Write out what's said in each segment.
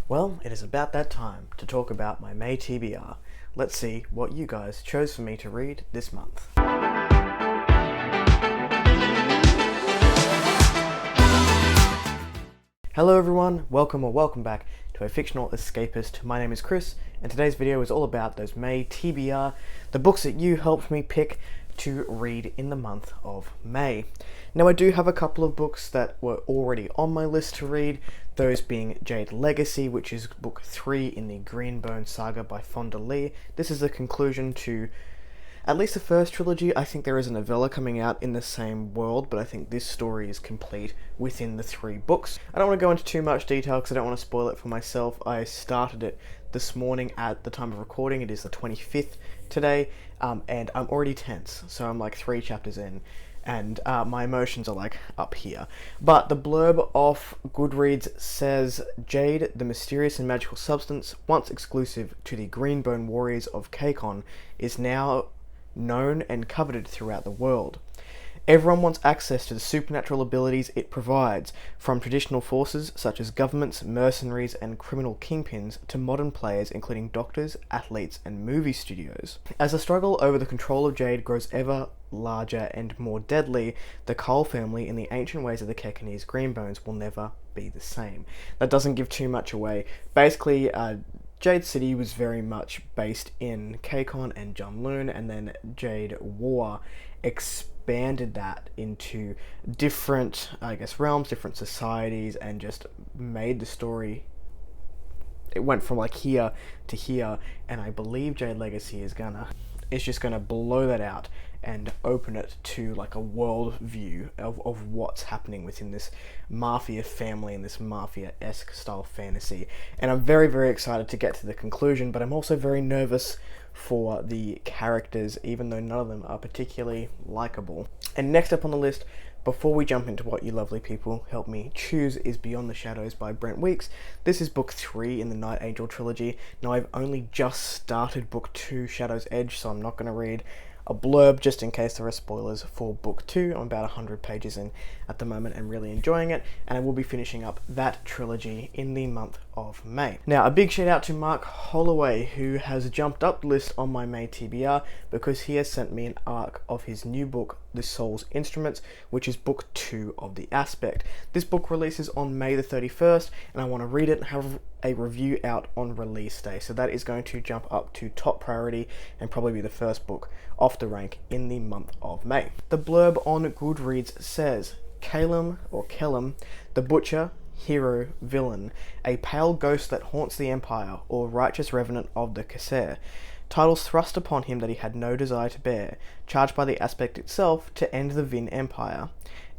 Well, it is about that time to talk about my May TBR. Let's see what you guys chose for me to read this month. Hello everyone, welcome back to A Fictional Escapist. My name is Chris, and today's video is all about those May TBR, the books that you helped me pick to read in the month of May. Now I do have a couple of books that were already on my list to read, those being Jade Legacy, which is book 3 in the Greenbone saga by Fonda Lee. This is the conclusion to at least the first trilogy. I think there is a novella coming out in the same world, but I think this story is complete within the 3 books. I don't want to go into too much detail because I don't want to spoil it for myself. I started it this morning at the time of recording. It is the 25th today, and I'm already tense, so I'm like 3 chapters in, and my emotions are like up here. But the blurb off Goodreads says, Jade, the mysterious and magical substance, once exclusive to the Greenbone warriors of Kakon, is now known and coveted throughout the world. Everyone wants access to the supernatural abilities it provides, from traditional forces such as governments, mercenaries, and criminal kingpins to modern players including doctors, athletes, and movie studios. As the struggle over the control of Jade grows ever larger and more deadly, the Cole family in the ancient ways of the Kekonese Greenbones will never be the same. That doesn't give too much away. Basically, Jade City was very much based in Kakon and Jumloon, and then Jade War expanded that into different, realms, different societies, and just made the story. It went from like here to here, and I believe Jade Legacy is just gonna blow that out and open it to like a world view of what's happening within this mafia family and this mafia-esque style fantasy. And I'm very, very excited to get to the conclusion, but I'm also very nervous for the characters, even though none of them are particularly likable. And next up on the list, before we jump into what you lovely people help me choose, is Beyond the Shadows by Brent Weeks. This is book 3 in the Night Angel trilogy. Now I've only just started book 2, Shadow's Edge, so I'm not going to read a blurb just in case there are spoilers for book 2. I'm about 100 pages in at the moment and really enjoying it, and I will be finishing up that trilogy in the month of May. Now, a big shout out to Mark Holloway, who has jumped up the list on my May TBR because he has sent me an arc of his new book, The Soul's Instruments, which is book 2 of The Aspect. This book releases on May the 31st, and I want to read it and have a review out on release day, so that is going to jump up to top priority and probably be the first book off the rank in the month of May. The blurb on Goodreads says, Calum, the butcher, hero, villain, a pale ghost that haunts the Empire, or righteous revenant of the Kasser. Titles thrust upon him that he had no desire to bear, charged by the Aspect itself to end the Vin Empire.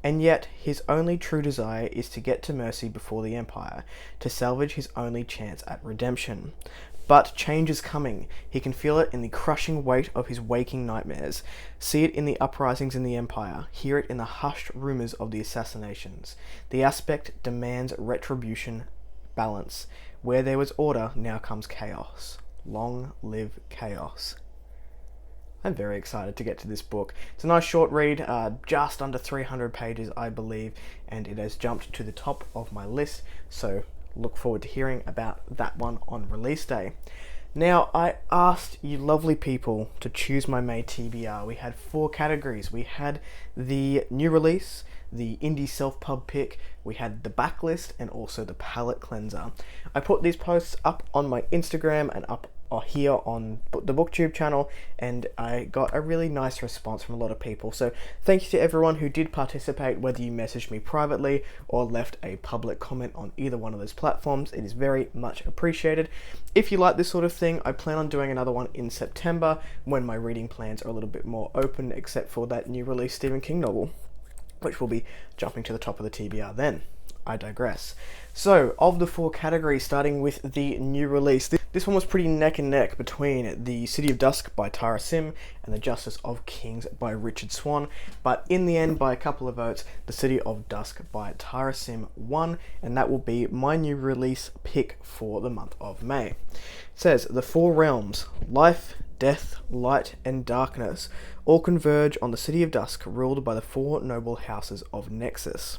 And yet, his only true desire is to get to mercy before the Empire, to salvage his only chance at redemption. But change is coming. He can feel it in the crushing weight of his waking nightmares, see it in the uprisings in the Empire, hear it in the hushed rumours of the assassinations. The Aspect demands retribution, balance. Where there was order, now comes chaos. Long live chaos. I'm very excited to get to this book. It's a nice short read, just under 300 pages I believe, and it has jumped to the top of my list, so look forward to hearing about that one on release day. Now, I asked you lovely people to choose my May TBR. We had 4 categories. We had the new release, the indie self-pub pick, we had the backlist, and also the palette cleanser. I put these posts up on my Instagram and up here on the BookTube channel, and I got a really nice response from a lot of people. So thank you to everyone who did participate, whether you messaged me privately or left a public comment on either one of those platforms. It is very much appreciated. If you like this sort of thing, I plan on doing another one in September when my reading plans are a little bit more open, except for that new release Stephen King novel, which will be jumping to the top of the TBR then. I digress. So, of the 4 categories, starting with the new release, this one was pretty neck and neck between The City of Dusk by Tara Sim and The Justice of Kings by Richard Swan, but in the end, by a couple of votes, The City of Dusk by Tara Sim won, and that will be my new release pick for the month of May. It says, the 4 realms, life, death, light, and darkness, all converge on the City of Dusk, ruled by the 4 noble houses of Nexus.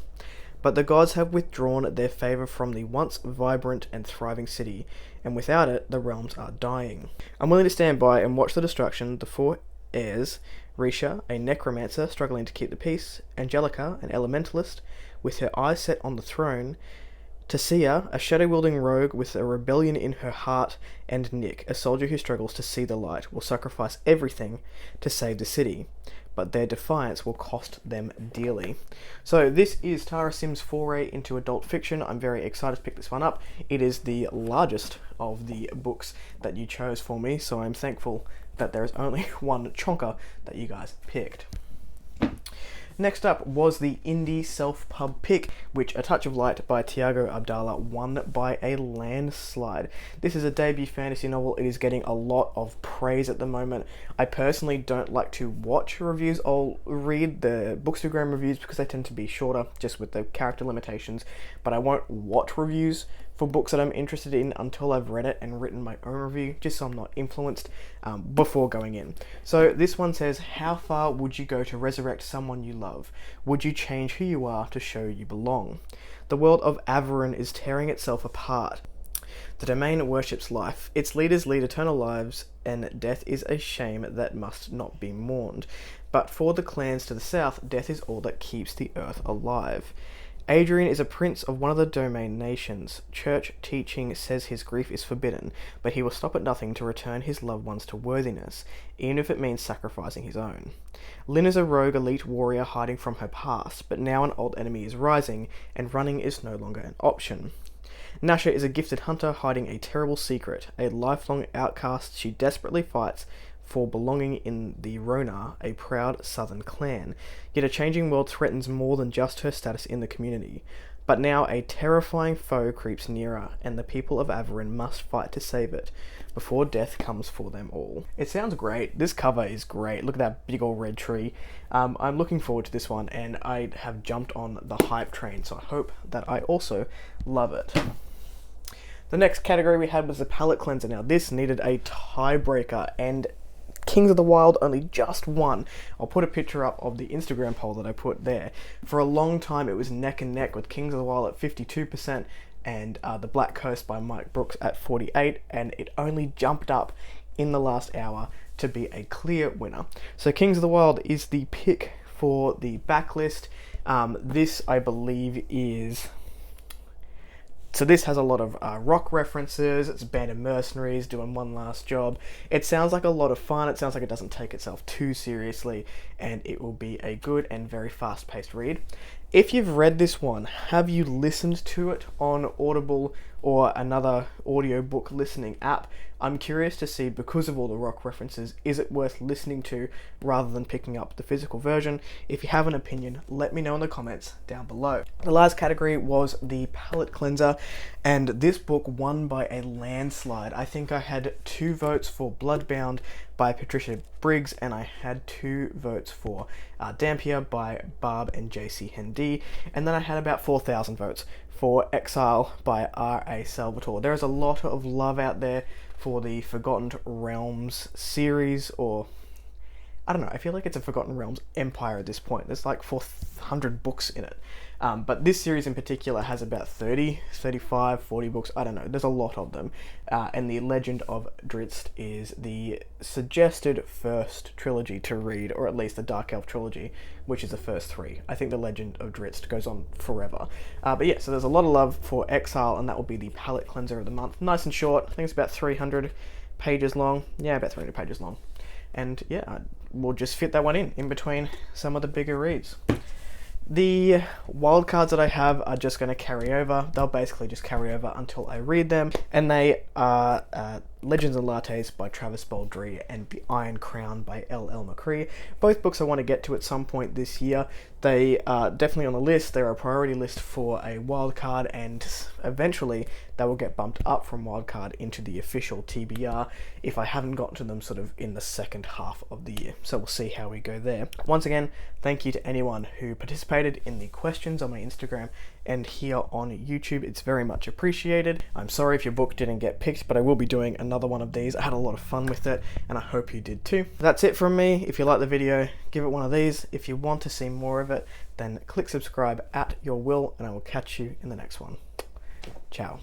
but the gods have withdrawn their favor from the once vibrant and thriving city, and without it, the realms are dying. I'm willing to stand by and watch the destruction. The four heirs, Risha, a necromancer struggling to keep the peace, Angelica, an elementalist with her eyes set on the throne, Tessia, a shadow-wielding rogue with a rebellion in her heart, and Nick, a soldier who struggles to see the light, will sacrifice everything to save the city, but their defiance will cost them dearly. So this is Tara Sim's foray into adult fiction. I'm very excited to pick this one up. It is the largest of the books that you chose for me, so I'm thankful that there is only one chonker that you guys picked. Next up was the indie self-pub pick, which A Touch of Light by Tiago Abdallah won by a landslide. This is a debut fantasy novel. It is getting a lot of praise at the moment. I personally don't like to watch reviews. I'll read the Bookstagram reviews because they tend to be shorter, just with the character limitations, but I won't watch reviews for books that I'm interested in until I've read it and written my own review, just so I'm not influenced before going in. So this one says, how far would you go to resurrect someone you love? Would you change who you are to show you belong? The world of Averin is tearing itself apart. The domain worships life. Its leaders lead eternal lives, and death is a shame that must not be mourned. But for the clans to the south, death is all that keeps the earth alive. Adrian is a prince of one of the domain nations. Church teaching says his grief is forbidden, but he will stop at nothing to return his loved ones to worthiness, even if it means sacrificing his own. Lynn is a rogue elite warrior hiding from her past, but now an old enemy is rising, and running is no longer an option. Nasha is a gifted hunter hiding a terrible secret. A lifelong outcast, she desperately fights for belonging in the Rona, a proud southern clan. Yet a changing world threatens more than just her status in the community. But now a terrifying foe creeps nearer, and the people of Averin must fight to save it, before death comes for them all. It sounds great. This cover is great. Look at that big old red tree. I'm looking forward to this one, and I have jumped on the hype train, so I hope that I also love it. The next category we had was the palette cleanser. Now this needed a tiebreaker, and Kings of the Wyld only just won. I'll put a picture up of the Instagram poll that I put there. For a long time it was neck and neck, with Kings of the Wyld at 52% and The Black Coast by Mike Brooks at 48%, and it only jumped up in the last hour to be a clear winner. So Kings of the Wyld is the pick for the backlist. This, I believe, is... So this has a lot of rock references. It's a band of mercenaries doing one last job. It sounds like a lot of fun. It sounds like it doesn't take itself too seriously, and it will be a good and very fast-paced read. If you've read this one, have you listened to it on Audible or another audiobook listening app? I'm curious to see, because of all the rock references, is it worth listening to rather than picking up the physical version? If you have an opinion, let me know in the comments down below. The last category was the palette cleanser, and this book won by a landslide. I think I had 2 votes for Bloodbound by Patricia Briggs, and I had 2 votes for Dampier by Barb and JC Hendy, and then I had about 4,000 votes for Exile by R.A. Salvatore. There is a lot of love out there for the Forgotten Realms series, or I don't know, I feel like it's a Forgotten Realms empire at this point. There's like 400 books in it. But this series in particular has about 30, 35, 40 books. I don't know. There's a lot of them. And the Legend of Drizzt is the suggested first trilogy to read, or at least the Dark Elf trilogy, which is the first 3. I think the Legend of Drizzt goes on forever. But yeah, so there's a lot of love for Exile, and that will be the palette cleanser of the month. Nice and short. I think it's about 300 pages long. Yeah, about 300 pages long. And yeah, we'll just fit that one in between some of the bigger reads. The wildcards that I have are just going to carry over. They'll basically just carry over until I read them. And they are Legends and Lattes by Travis Baldry and The Iron Crown by L.L. McCree. Both books I want to get to at some point this year. They are definitely on the list. They're a priority list for a wildcard, and eventually they will get bumped up from wildcard into the official TBR if I haven't gotten to them sort of in the second half of the year. So we'll see how we go there. Once again, thank you to anyone who participated in the questions on my Instagram and here on YouTube. It's very much appreciated. I'm sorry if your book didn't get picked, but I will be doing another one of these. I had a lot of fun with it, and I hope you did too. That's it from me. If you like the video, give it one of these. If you want to see more of it, then click subscribe at your will, and I will catch you in the next one. Ciao.